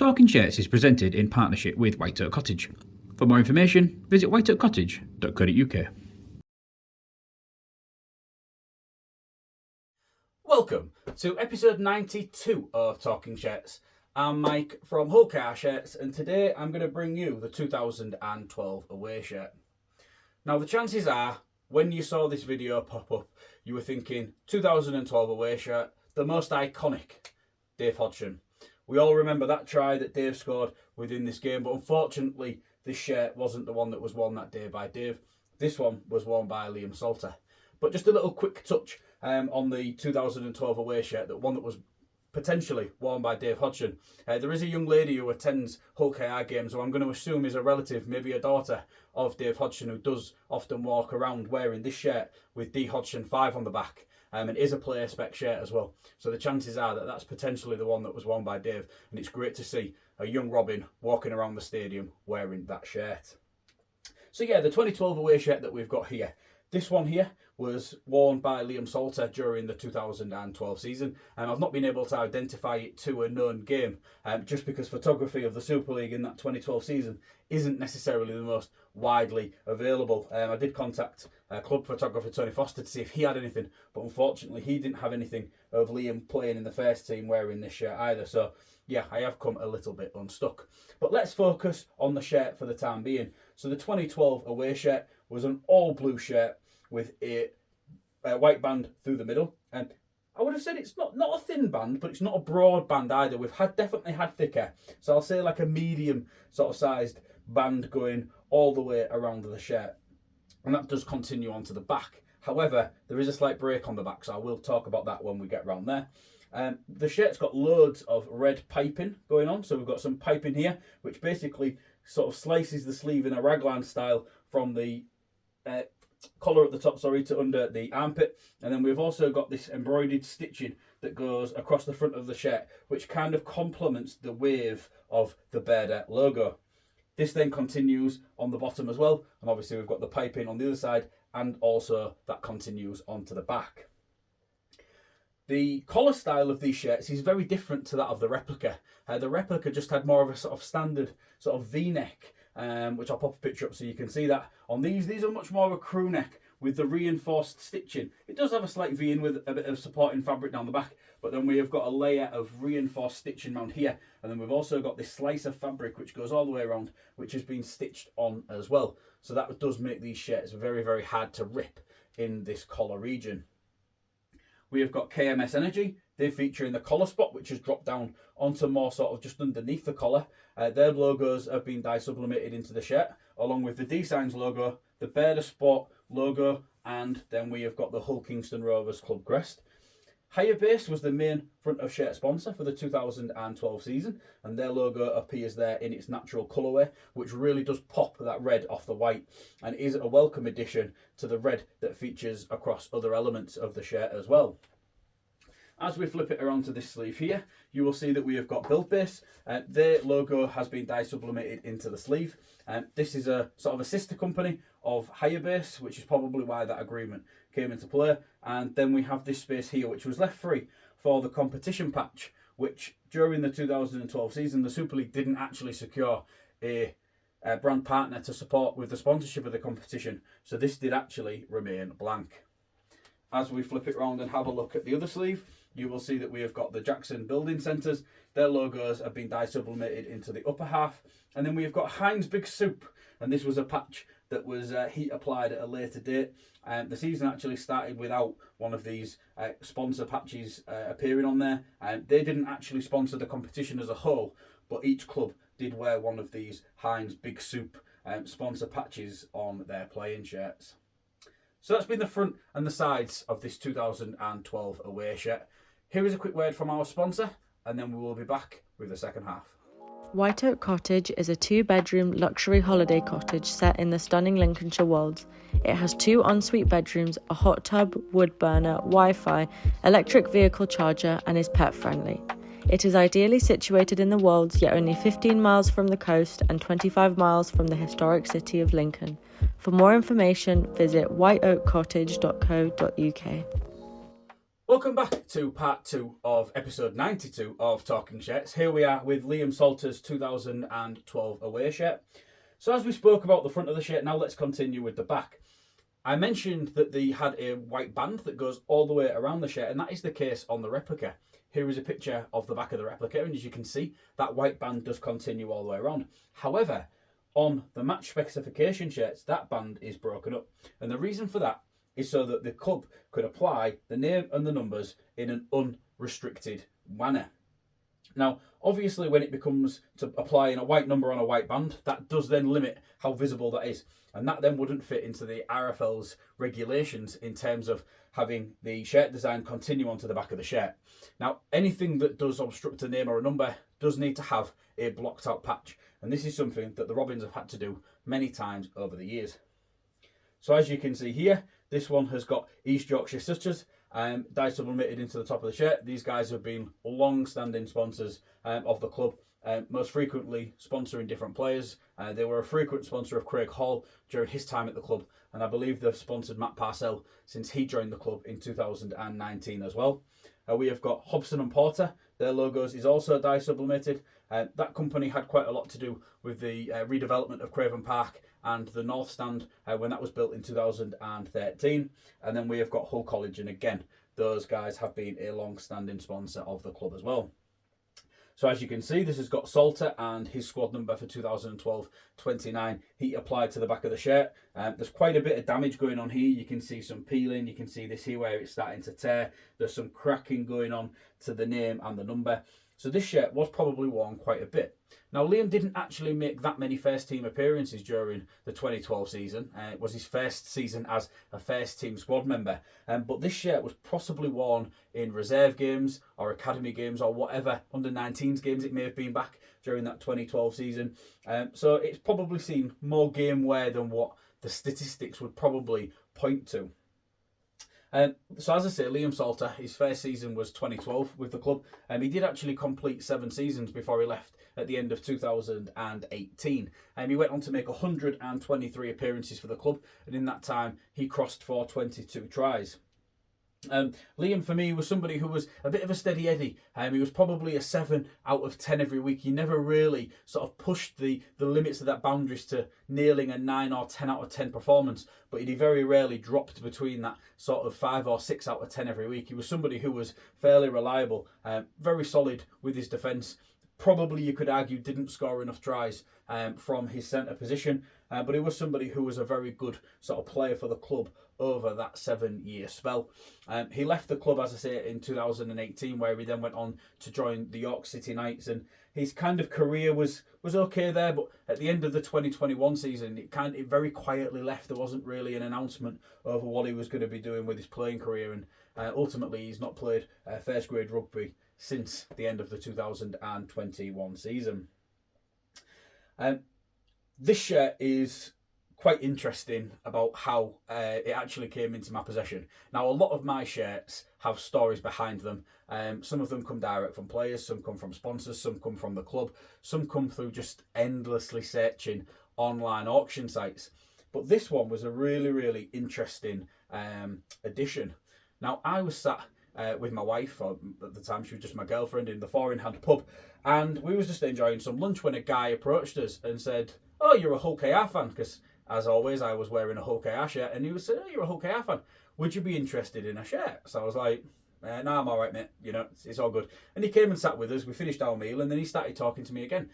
Talking Shirts is presented in partnership with White Oak Cottage. For more information, visit whiteoakcottage.co.uk. Welcome to episode 92 of Talking Shirts. I'm Mike from Hull Car Shirts, and today I'm going to bring you the 2012 away shirt. Now, the chances are, when you saw this video pop up, you were thinking 2012 away shirt, the most iconic, Dave Hodgson. We all remember that try that Dave scored within this game, but unfortunately, this shirt wasn't the one that was worn that day by Dave. This one was worn by Liam Salter. But just a little quick touch on the 2012 away shirt, that one that was potentially worn by Dave Hodgson. There is a young lady who attends Hull KR games, who I'm going to assume is a relative, maybe a daughter of Dave Hodgson, who does often walk around wearing this shirt with D Hodgson 5 on the back. And it is a player spec shirt as well. So the chances are that that's potentially the one that was worn by Dave. And it's great to see a young Robin walking around the stadium wearing that shirt. So yeah, the 2012 away shirt that we've got here. This one here was worn by Liam Salter during the 2012 season. And I've not been able to identify it to a known game, just because photography of the Super League in that 2012 season isn't necessarily the most widely available. I did contact club photographer Tony Foster to see if he had anything, but unfortunately he didn't have anything of Liam playing in the first team wearing this shirt either. So yeah, I have come a little bit unstuck. But let's focus on the shirt for the time being. So the 2012 away shirt was an all blue shirt with a white band through the middle. And I would have said it's not a thin band, but it's not a broad band either. We've definitely had thicker. So I'll say like a medium sort of sized band going all the way around the shirt. And that does continue onto the back. However, there is a slight break on the back, so I will talk about that when we get round there. The shirt's got loads of red piping going on. So we've got some piping here, which basically sort of slices the sleeve in a raglan style from the collar at the top, to under the armpit. And then we've also got this embroidered stitching that goes across the front of the shirt, which kind of complements the wave of the Beardet logo. This then continues on the bottom as well, and obviously we've got the piping on the other side, and also that continues onto the back. The collar style of these shirts is very different to that of the replica. The replica just had more of a sort of standard sort of V-neck, which I'll pop a picture up so you can see that. On these are much more of a crew neck with the reinforced stitching. It does have a slight V in with a bit of supporting fabric down the back, but then we have got a layer of reinforced stitching around here, and then we've also got this slice of fabric which goes all the way around, which has been stitched on as well. So that does make these shirts very, very hard to rip in this collar region. We have got KMS Energy. They feature in the collar spot, which has dropped down onto more sort of just underneath the collar. Their logos have been dye sublimated into the shirt, along with the D-Signs logo, the Beardet Sport logo, and then we have got the Hull Kingston Rovers club crest. Higher Base was the main front of shirt sponsor for the 2012 season, and their logo appears there in its natural colourway, which really does pop that red off the white, and is a welcome addition to the red that features across other elements of the shirt as well. As we flip it around to this sleeve here, you will see that we have got Build Base. Their logo has been dye sublimated into the sleeve. This is a sort of a sister company of Higher Base, which is probably why that agreement came into play. And then we have this space here, which was left free for the competition patch, which during the 2012 season, the Super League didn't actually secure a brand partner to support with the sponsorship of the competition. So this did actually remain blank. As we flip it around and have a look at the other sleeve, you will see that we have got the Jackson Building Centres. Their logos have been dye sublimated into the upper half. And then we've got Heinz Big Soup. And this was a patch that was heat applied at a later date. The season actually started without one of these sponsor patches appearing on there. They didn't actually sponsor the competition as a whole, but each club did wear one of these Heinz Big Soup sponsor patches on their playing shirts. So that's been the front and the sides of this 2012 away shirt. Here is a quick word from our sponsor, and then we will be back with the second half. White Oak Cottage is a 2-bedroom luxury holiday cottage set in the stunning Lincolnshire Wolds. It has 2 ensuite bedrooms, a hot tub, wood burner, Wi-Fi, electric vehicle charger, and is pet friendly. It is ideally situated in the Wolds, yet only 15 miles from the coast and 25 miles from the historic city of Lincoln. For more information, visit whiteoakcottage.co.uk. Welcome back to part 2 of episode 92 of Talking Shirts. Here we are with Liam Salter's 2012 away shirt. So as we spoke about the front of the shirt, now let's continue with the back. I mentioned that they had a white band that goes all the way around the shirt, and that is the case on the replica. Here is a picture of the back of the replica, and as you can see, that white band does continue all the way around. However, on the match specification shirts, that band is broken up. And the reason for that is so that the club could apply the name and the numbers in an unrestricted manner. Now, obviously, when it becomes to applying a white number on a white band, that does then limit how visible that is. And that then wouldn't fit into the RFL's regulations in terms of having the shirt design continue onto the back of the shirt. Now, anything that does obstruct a name or a number does need to have a blocked out patch. And this is something that the Robins have had to do many times over the years. So as you can see here, this one has got East Yorkshire Sisters dye sublimated into the top of the shirt. These guys have been long-standing sponsors of the club, most frequently sponsoring different players. They were a frequent sponsor of Craig Hall during his time at the club, and I believe they've sponsored Matt Parcell since he joined the club in 2019 as well. We have got Hobson and Porter. Their logos is also dye sublimated. That company had quite a lot to do with the redevelopment of Craven Park and the North Stand when that was built in 2013. And then we have got Hull College, and again, those guys have been a long-standing sponsor of the club as well. So as you can see, this has got Salter and his squad number for 2012-29. He applied to the back of the shirt. There's quite a bit of damage going on here. You can see some peeling. You can see this here where it's starting to tear. There's some cracking going on to the name and the number. So this shirt was probably worn quite a bit. Now, Liam didn't actually make that many first team appearances during the 2012 season. It was his first season as a first team squad member. But this shirt was possibly worn in reserve games or academy games or whatever, under 19s games it may have been back during that 2012 season. So it's probably seen more game wear than what the statistics would probably point to. So as I say, Liam Salter, his first season was 2012 with the club. He did actually complete 7 seasons before he left at the end of 2018. He went on to make 123 appearances for the club, and in that time he crossed for 22 tries. Liam, for me, was somebody who was a bit of a steady Eddie. He was probably a 7 out of 10 every week. He never really sort of pushed the limits of that boundaries to nailing a 9 or 10 out of 10 performance, but he very rarely dropped between that sort of 5 or 6 out of 10 every week. He was somebody who was fairly reliable, very solid with his defence. Probably, you could argue, didn't score enough tries from his centre position, but he was somebody who was a very good sort of player for the club over that 7-year spell. He left the club, as I say, in 2018, where he then went on to join the York City Knights, and his kind of career was okay there, but at the end of the 2021 season, it very quietly left. There wasn't really an announcement over what he was going to be doing with his playing career, and ultimately he's not played first grade rugby since the end of the 2021 season. This shirt is quite interesting about how it actually came into my possession. Now, a lot of my shirts have stories behind them. Some of them come direct from players, some come from sponsors, some come from the club, some come through just endlessly searching online auction sites. But this one was a really, really interesting addition. Now, I was sat with my wife, or at the time she was just my girlfriend, in the four-in-hand pub, and we was just enjoying some lunch when a guy approached us and said, "Oh, you're a Hull KR fan?" Because, as always, I was wearing a Hull KR shirt, and he was saying, "Oh, you're a Hull KR fan. Would you be interested in a shirt?" So I was like, "No, I'm all right, mate. You know, it's all good." And he came and sat with us. We finished our meal, and then he started talking to me again.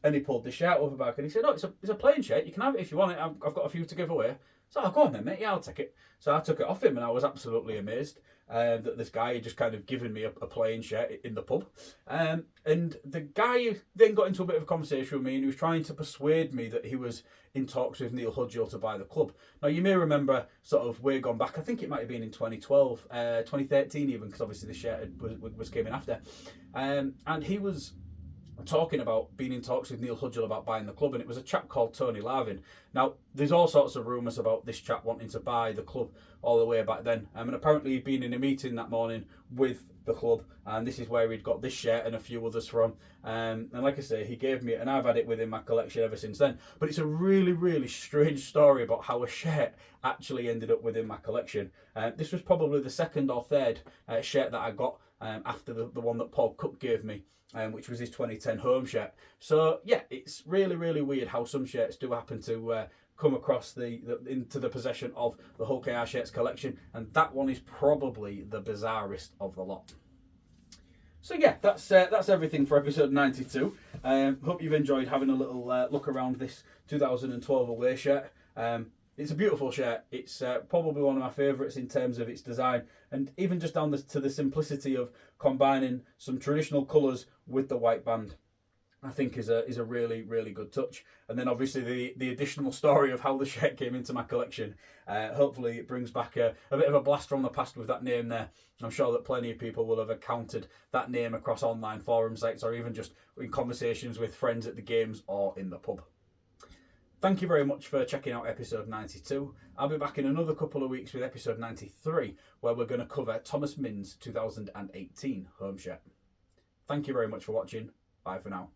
And he pulled the shirt over back, and he said, "Oh, it's a plain shirt. You can have it if you want it. I've got a few to give away." So I go on then, mate. Yeah, I'll take it. So I took it off him, and I was absolutely amazed that this guy had just kind of given me a plain shirt in the pub. And the guy then got into a bit of a conversation with me, and he was trying to persuade me that he was in talks with Neil Hudgell to buy the club. Now, you may remember sort of way gone back. I think it might have been in 2012, 2013 even, because obviously the shirt was came in after. And he was talking about being in talks with Neil Hudgell about buying the club, and it was a chap called Tony Larvin. Now, there's all sorts of rumours about this chap wanting to buy the club all the way back then, and apparently he'd been in a meeting that morning with the club, and this is where he'd got this shirt and a few others from, and like I say, he gave me it, and I've had it within my collection ever since then. But it's a really, really strange story about how a shirt actually ended up within my collection. This was probably the second or third shirt that I got after the one that Paul Cook gave me, which was his 2010 home shirt. So yeah, it's really, really weird how some shirts do happen to come across into the possession of the Hull KR shirts collection, and that one is probably the bizarrest of the lot. So yeah, that's everything for episode 92. Hope you've enjoyed having a little look around this 2012 away shirt. It's a beautiful shirt. It's probably one of my favourites in terms of its design, and even just down to the simplicity of combining some traditional colours with the white band, I think is a really, really good touch. And then obviously the additional story of how the shirt came into my collection. Hopefully it brings back a bit of a blast from the past with that name there. I'm sure that plenty of people will have encountered that name across online forum sites, or even just in conversations with friends at the games or in the pub. Thank you very much for checking out episode 92. I'll be back in another couple of weeks with episode 93, where we're going to cover Thomas Minn's 2018 home shirt. Thank you very much for watching. Bye for now.